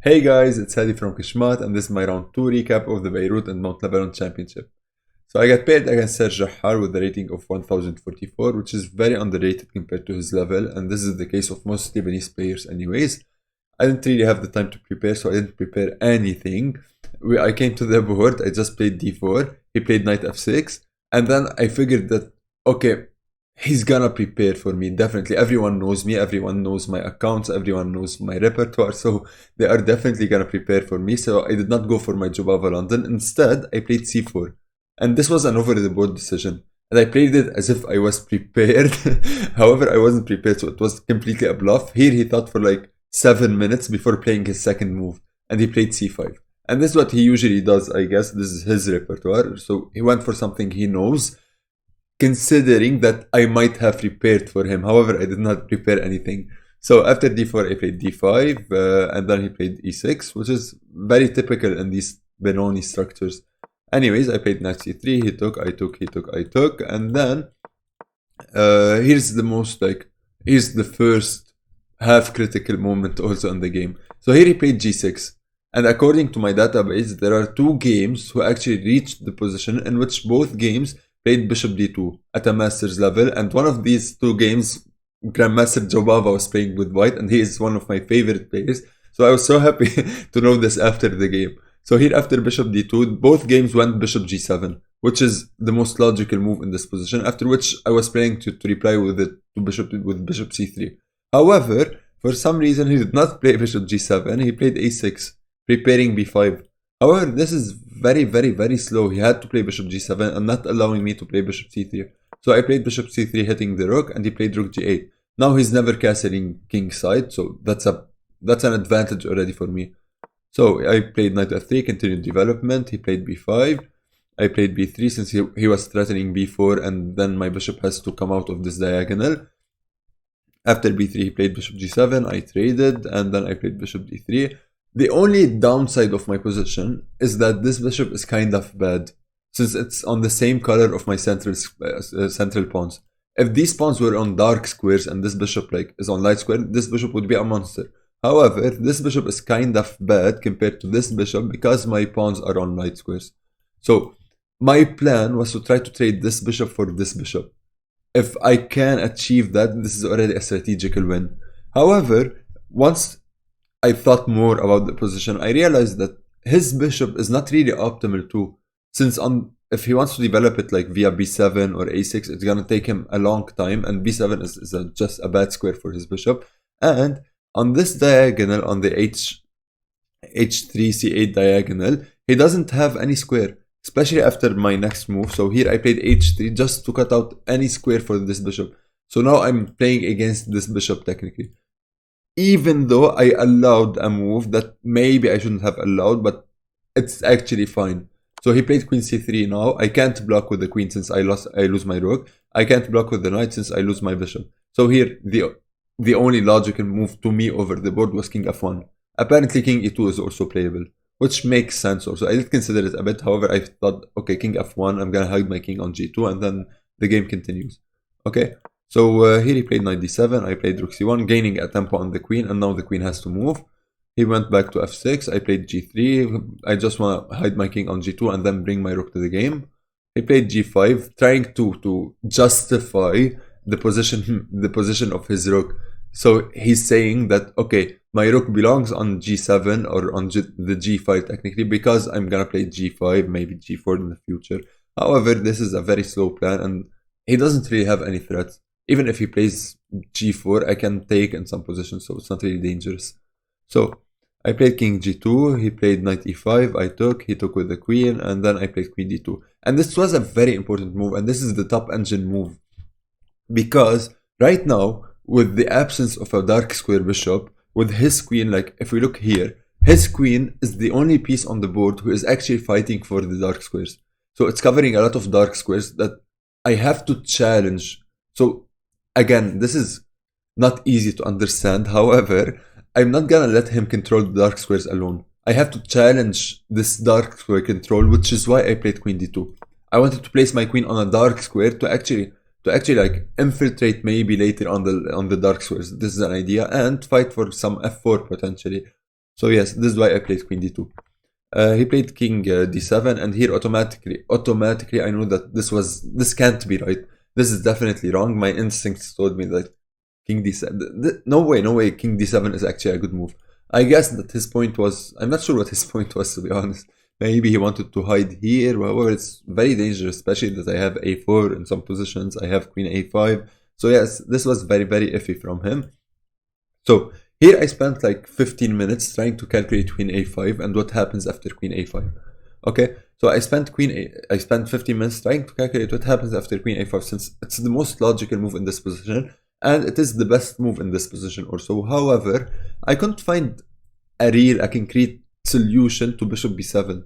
Hey guys, it's Hadi from Kishmat, and this is my round 2 recap of the Beirut and Mount Lebanon Championship. So I got paired against Serge Jahar with a rating of 1044, which is very underrated compared to his level, and this is the case of most Lebanese players anyways. I didn't really have the time to prepare, so I didn't prepare anything. I came to the board, I just played d4, he played knight f6, and then I figured that, okay, he's gonna prepare for me, definitely. Everyone knows me, everyone knows my accounts, everyone knows my repertoire, so they are definitely gonna prepare for me. So I did not go for my Jobava London. Instead, I played c4. And this was an over the board decision. And I played it as if I was prepared. However, I wasn't prepared, so it was completely a bluff. Here he thought for like 7 minutes before playing his second move. And he played c5. And this is what he usually does, I guess. This is his repertoire. So he went for something he knows, considering that I might have prepared for him. However, I did not prepare anything. So after d4, I played d5, and then he played e6, which is very typical in these Benoni structures. Anyways, I played knight c3, he took, I took, he took, I took, and then here's the first half critical moment also in the game. So here he played g6. And according to my database, there are 2 games who actually reached the position in which both games played bishop d2 at a master's level, and one of these 2 games, Grandmaster Jobava was playing with white, and he is one of my favorite players. So I was so happy to know this after the game. So here after bishop d2, both games went bishop g7, which is the most logical move in this position, after which I was planning to reply with it to bishop c3. However, for some reason he did not play bishop g7, he played a6, preparing b5. However, this is very slow. He had to play bishop g7 and not allowing me to play bishop c3. So I played bishop c3 hitting the rook, and he played rook g8. Now he's never castling king side, so that's an advantage already for me. So I played knight f3, continued development. He played b5. I played b3 since he was threatening b4, and then my bishop has to come out of this diagonal. After b3, he played bishop g7. I traded, and then I played bishop d3. The only downside of my position is that this bishop is kind of bad, since it's on the same color of my central pawns. If these pawns were on dark squares and this bishop is on light square, this bishop would be a monster. However, this bishop is kind of bad compared to this bishop because my pawns are on light squares. So my plan was to try to trade this bishop for this bishop. If I can achieve that, this is already a strategical win. However, once I thought more about the position, I realized that his bishop is not really optimal too, since if he wants to develop it like via b7 or a6, it's gonna take him a long time, and b7 is just a bad square for his bishop. And on this diagonal, on the h3 c8 diagonal, he doesn't have any square, especially after my next move. So here I played h3 just to cut out any square for this bishop. So now I'm playing against this bishop technically, even though I allowed a move that maybe I shouldn't have allowed, but it's actually fine. So he played queen c3 now. I can't block with the queen since I lose my rook. I can't block with the knight since I lose my bishop. So here, the only logical move to me over the board was king f1. Apparently king e2 is also playable, which makes sense also. I did consider it a bit, however, I thought, okay, king f1, I'm gonna hide my king on g2, and then the game continues. Okay. So here he played knight d7, I played rook c1, gaining a tempo on the queen, and now the queen has to move. He went back to f6, I played g3, I just want to hide my king on g2 and then bring my rook to the game. He played g5, trying to justify the position of his rook. So he's saying that, okay, my rook belongs on g7 or on the g5 technically, because I'm gonna play g5, maybe g4 in the future. However, this is a very slow plan, and he doesn't really have any threats. Even if he plays g4, I can take in some positions, so it's not really dangerous. So I played king g2, he played knight e5, I took, he took with the queen, and then I played queen d2. And this was a very important move, and this is the top engine move. Because right now, with the absence of a dark square bishop, with his queen, like if we look here, his queen is the only piece on the board who is actually fighting for the dark squares. So it's covering a lot of dark squares that I have to challenge. So again, this is not easy to understand. However, I'm not gonna let him control the dark squares alone. I have to challenge this dark square control, which is why I played queen d2. I wanted to place my queen on a dark square to actually like infiltrate maybe later on the dark squares. This is an idea, and fight for some f4 potentially. So yes, this is why I played queen d2. He played king d7, and here automatically I knew that this can't be right. This is definitely wrong. My instincts told me that king d7. No way, king d7 is actually a good move. I guess that his point was, I'm not sure what his point was, to be honest. Maybe he wanted to hide here. However, it's very dangerous, especially that I have a4 in some positions. I have queen a5. So yes, this was very iffy from him. So here I spent like 15 minutes trying to calculate queen a5 and what happens after queen a5. Okay, so I spent 15 minutes trying to calculate what happens after queen a5, since it's the most logical move in this position and it is the best move in this position also. However, I couldn't find a concrete solution to bishop b7.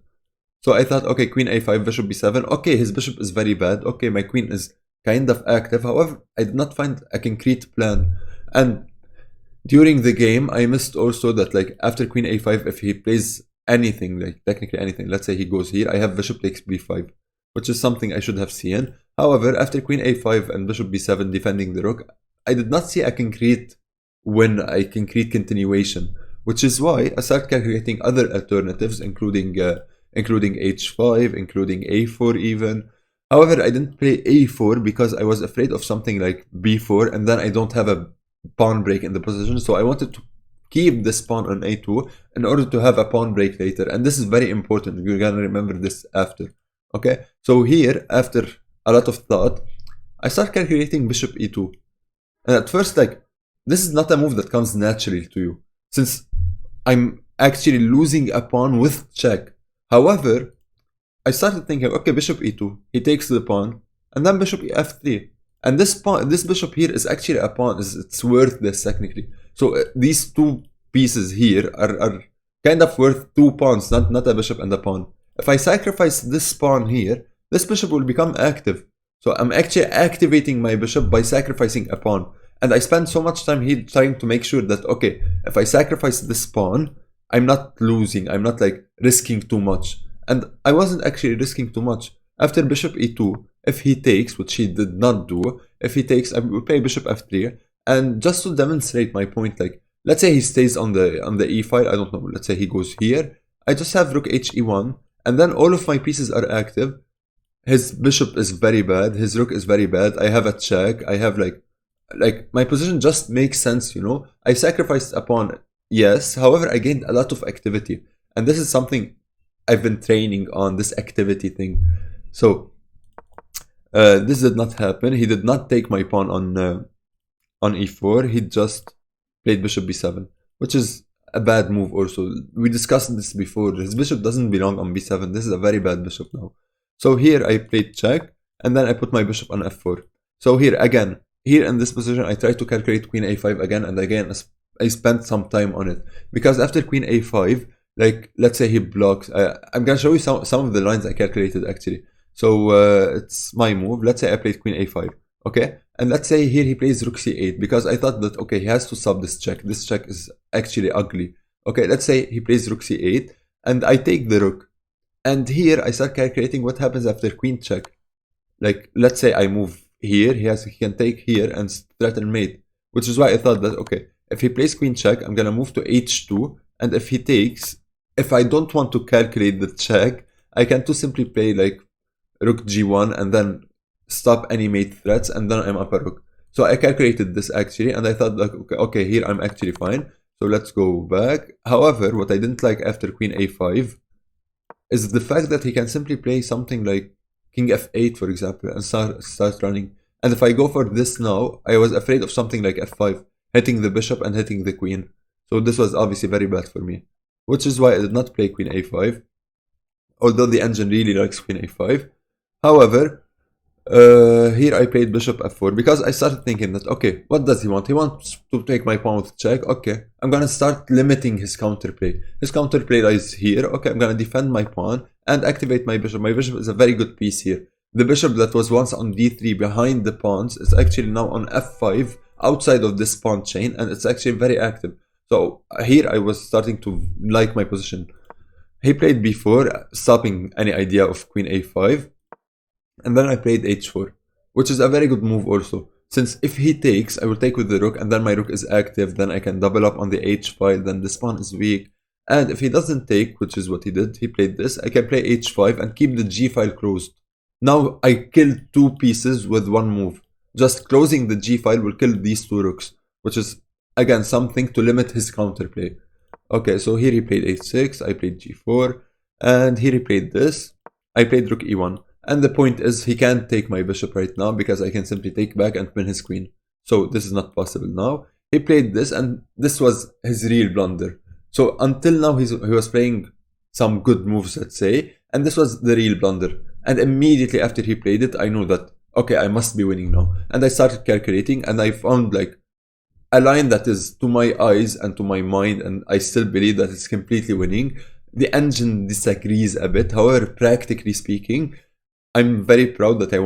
So I thought, okay, queen a5, bishop b7. Okay, his bishop is very bad. Okay, my queen is kind of active. However, I did not find a concrete plan. And during the game, I missed also that, like, after queen a5, if he plays anything, like technically anything, let's say he goes here, I have bishop takes b5, which is something I should have seen. However, after queen a5 and bishop b7 defending the rook, I did not see a concrete win, a concrete continuation, which is why I started calculating other alternatives, including h5, including a4 even. However, I didn't play a4 because I was afraid of something like b4, and then I don't have a pawn break in the position. So I wanted to keep this pawn on a2 in order to have a pawn break later. And this is very important. You're gonna remember this after. Okay, so here, after a lot of thought, I start calculating bishop e2. And at first, like, this is not a move that comes naturally to you, since I'm actually losing a pawn with check. However, I started thinking, okay, bishop e2, he takes the pawn, and then bishop f3. And this bishop here is actually a pawn, it's worth this technically. So these two pieces here are kind of worth two pawns, not a bishop and a pawn. If I sacrifice this pawn here, this bishop will become active. So I'm actually activating my bishop by sacrificing a pawn. And I spent so much time here trying to make sure that, okay, if I sacrifice this pawn, I'm not losing, I'm not like risking too much. And I wasn't actually risking too much. After bishop e2, if he takes, which he did not do, if he takes, I will play bishop f3. And just to demonstrate my point, like, let's say he stays on the e file, I don't know, let's say he goes here, I just have rook h e1, and then all of my pieces are active. His bishop is very bad, his rook is very bad, I have a check, I have like my position just makes sense, you know. I sacrificed a pawn, yes, however I gained a lot of activity, and this is something I've been training on, this activity thing. So this did not happen. He did not take my pawn on e4. He just played bishop b7, which is a bad move also. We discussed this before. His bishop doesn't belong on b7. This is a very bad bishop now. So here I played check, and then I put my bishop on f4. So here again, here in this position, I tried to calculate queen a5 again, and again I spent some time on it, because after queen a5, like, let's say he blocks. I'm gonna show you some of the lines I calculated actually. So it's my move. Let's say I played queen a5, okay? And let's say here he plays rook c8, because I thought that, okay, he has to sub this check. This check is actually ugly. Okay, let's say he plays rook c8, and I take the rook. And here I start calculating what happens after queen check. Like, let's say I move here, he can take here and threaten mate, which is why I thought that, okay, if he plays queen check, I'm gonna move to h2, and if he takes, if I don't want to calculate the check, I can too simply play like rook g1 and then stop any mate threats, and then I'm up a rook. So I calculated this actually, and I thought like, okay, here I'm actually fine. So let's go back. However, what I didn't like after queen a5 is the fact that he can simply play something like king f8, for example, and start running. And if I go for this now, I was afraid of something like f5, hitting the bishop and hitting the queen. So this was obviously very bad for me, which is why I did not play queen a5, although the engine really likes queen a5. However, here I played bishop f4, because I started thinking that, okay, what does he want? He wants to take my pawn with check. Okay, I'm gonna start limiting his counterplay. His counterplay lies here. Okay, I'm gonna defend my pawn and activate my bishop. My bishop is a very good piece here. The bishop that was once on d3 behind the pawns is actually now on f5 outside of this pawn chain, and it's actually very active. So here I was starting to like my position. He played b4, stopping any idea of queen a5. And then I played h4, which is a very good move also, since if he takes, I will take with the rook, and then my rook is active, then I can double up on the h file, then this pawn is weak, And if he doesn't take, which is what he did, he played this, I can play h5 and keep the g file closed. Now I killed two pieces with one move. Just closing the g file will kill these two rooks, which is again something to limit his counterplay. Okay, so here he played h6, I played g4, and here he played this. I played rook e1. And the point is, he can't take my bishop right now because I can simply take back and pin his queen. So this is not possible now. He played this, and this was his real blunder. So until now, he was playing some good moves, let's say, and this was the real blunder. And immediately after he played it, I knew that, okay, I must be winning now. And I started calculating, and I found like a line that is to my eyes and to my mind, and I still believe that it's completely winning. The engine disagrees a bit. However, practically speaking, I'm very proud that I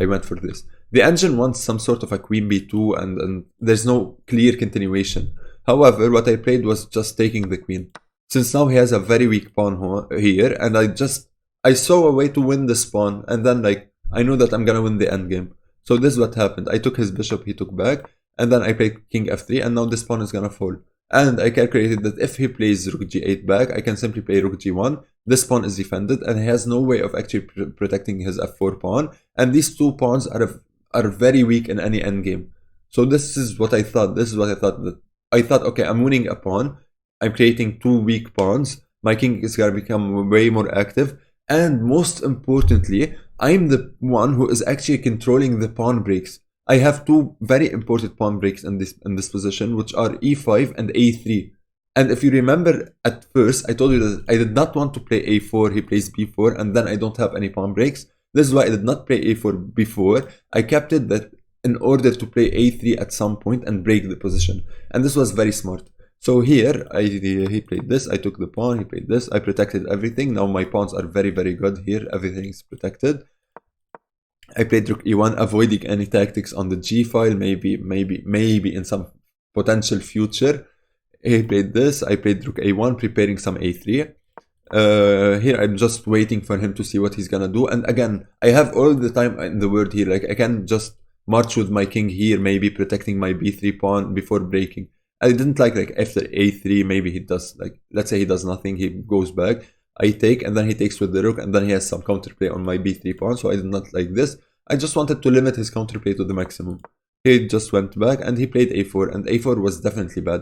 went for this. The engine wants some sort of a queen b2, and there's no clear continuation. However, what I played was just taking the queen. Since now he has a very weak pawn here, and I saw a way to win this pawn, and then like I knew that I'm gonna win the endgame. So this is what happened. I took his bishop, he took back, and then I played king f3, and now this pawn is gonna fall. And I calculated that if he plays rook g8 back, I can simply play rook g1. This pawn is defended, and he has no way of actually protecting his f4 pawn. And these two pawns are very weak in any endgame. So this is what I thought. I thought, okay, I'm winning a pawn. I'm creating two weak pawns. My king is gonna become way more active. And most importantly, I'm the one who is actually controlling the pawn breaks. I have two very important pawn breaks in this position, which are e5 and a3. And if you remember at first, I told you that I did not want to play a4, he plays b4, and then I don't have any pawn breaks. This is why I did not play a4 before. I kept it that in order to play a3 at some point and break the position. And this was very smart. So here, he played this, I took the pawn, he played this, I protected everything. Now my pawns are very, very good here, everything is protected. I played rook e1, avoiding any tactics on the g file, maybe in some potential future. He played this, I played rook a1, preparing some a3. Here I'm just waiting for him to see what he's gonna do. And again, I have all the time in the world here, like I can just march with my king here, maybe protecting my b3 pawn before breaking. I didn't like after a3, maybe he does, like, let's say he does nothing, he goes back. I take, and then he takes with the rook, and then he has some counterplay on my b3 pawn, so I did not like this. I just wanted to limit his counterplay to the maximum. He just went back, and he played a4, and a4 was definitely bad.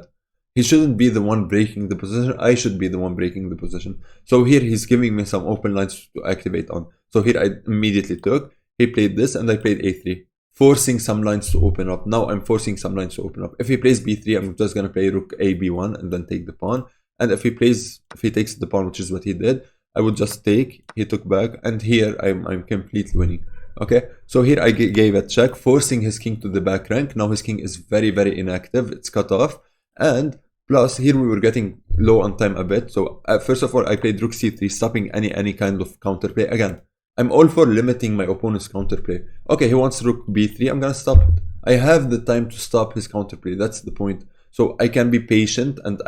He shouldn't be the one breaking the position, I should be the one breaking the position. So here he's giving me some open lines to activate on. So here I immediately took, he played this, and I played a3. Forcing some lines to open up. Now I'm forcing some lines to open up. If he plays b3, I'm just gonna play rook a b1 and then take the pawn. And if he takes the pawn, which is what he did, I would just take, he took back, and here I'm completely winning. Okay, so here I gave a check, forcing his king to the back rank. Now his king is very, very inactive, it's cut off. And plus here we were getting low on time a bit. So first of all, I played rook c3, stopping any kind of counterplay. Again, I'm all for limiting my opponent's counterplay. Okay, he wants rook b3, I'm gonna stop it. I have the time to stop his counterplay, that's the point. So I can be patient, and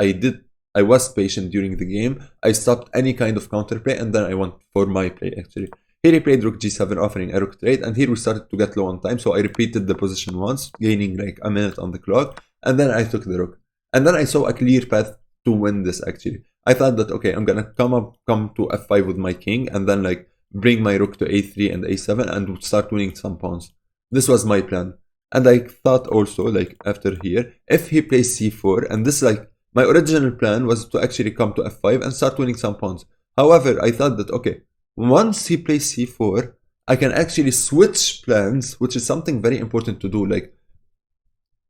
I was patient during the game. I stopped any kind of counterplay, and then I went for my play actually. Here he played rook g7, offering a rook trade, and here we started to get low on time, so I repeated the position once, gaining like a minute on the clock, and then I took the rook. And then I saw a clear path to win this actually. I thought that, okay, I'm gonna come to f5 with my king, and then like bring my rook to a3 and a7 and start winning some pawns. This was my plan. And I thought also, like after here, if he plays c4, and this like, my original plan was to actually come to f5 and start winning some pawns. However, I thought that, okay, once he plays c4, I can actually switch plans, which is something very important to do. Like,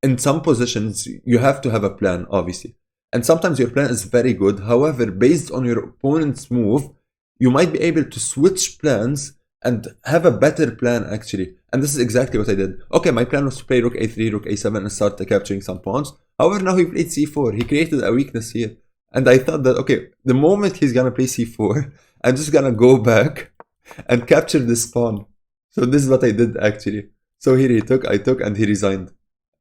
in some positions, you have to have a plan, obviously. And sometimes your plan is very good. However, based on your opponent's move, you might be able to switch plans and have a better plan actually. And this is exactly what I did. Okay, my plan was to play rook a3, rook a7 and start capturing some pawns. However, now he played c4. He created a weakness here. And I thought that, okay, the moment he's gonna play c4, I'm just gonna go back and capture this pawn. So this is what I did actually. So here I took, and he resigned.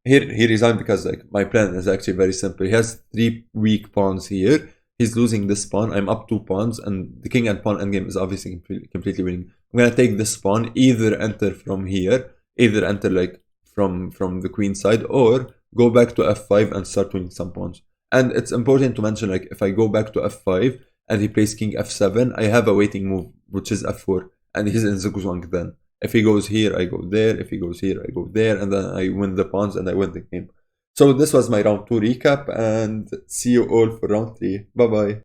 Here he resigned because like my plan is actually very simple. He has 3 weak pawns here. He's losing this pawn. I'm up 2 pawns, and the king and pawn endgame is obviously completely winning. I'm gonna take this pawn, either enter from here, either enter like from the queen side, or go back to f5 and start winning some pawns. And it's important to mention, like, if I go back to f5 and he plays king f7, I have a waiting move, which is f4, and he's in zugzwang then. If he goes here, I go there. If he goes here, I go there, and then I win the pawns and I win the game. So this was my round 2 recap, and see you all for round 3. Bye bye.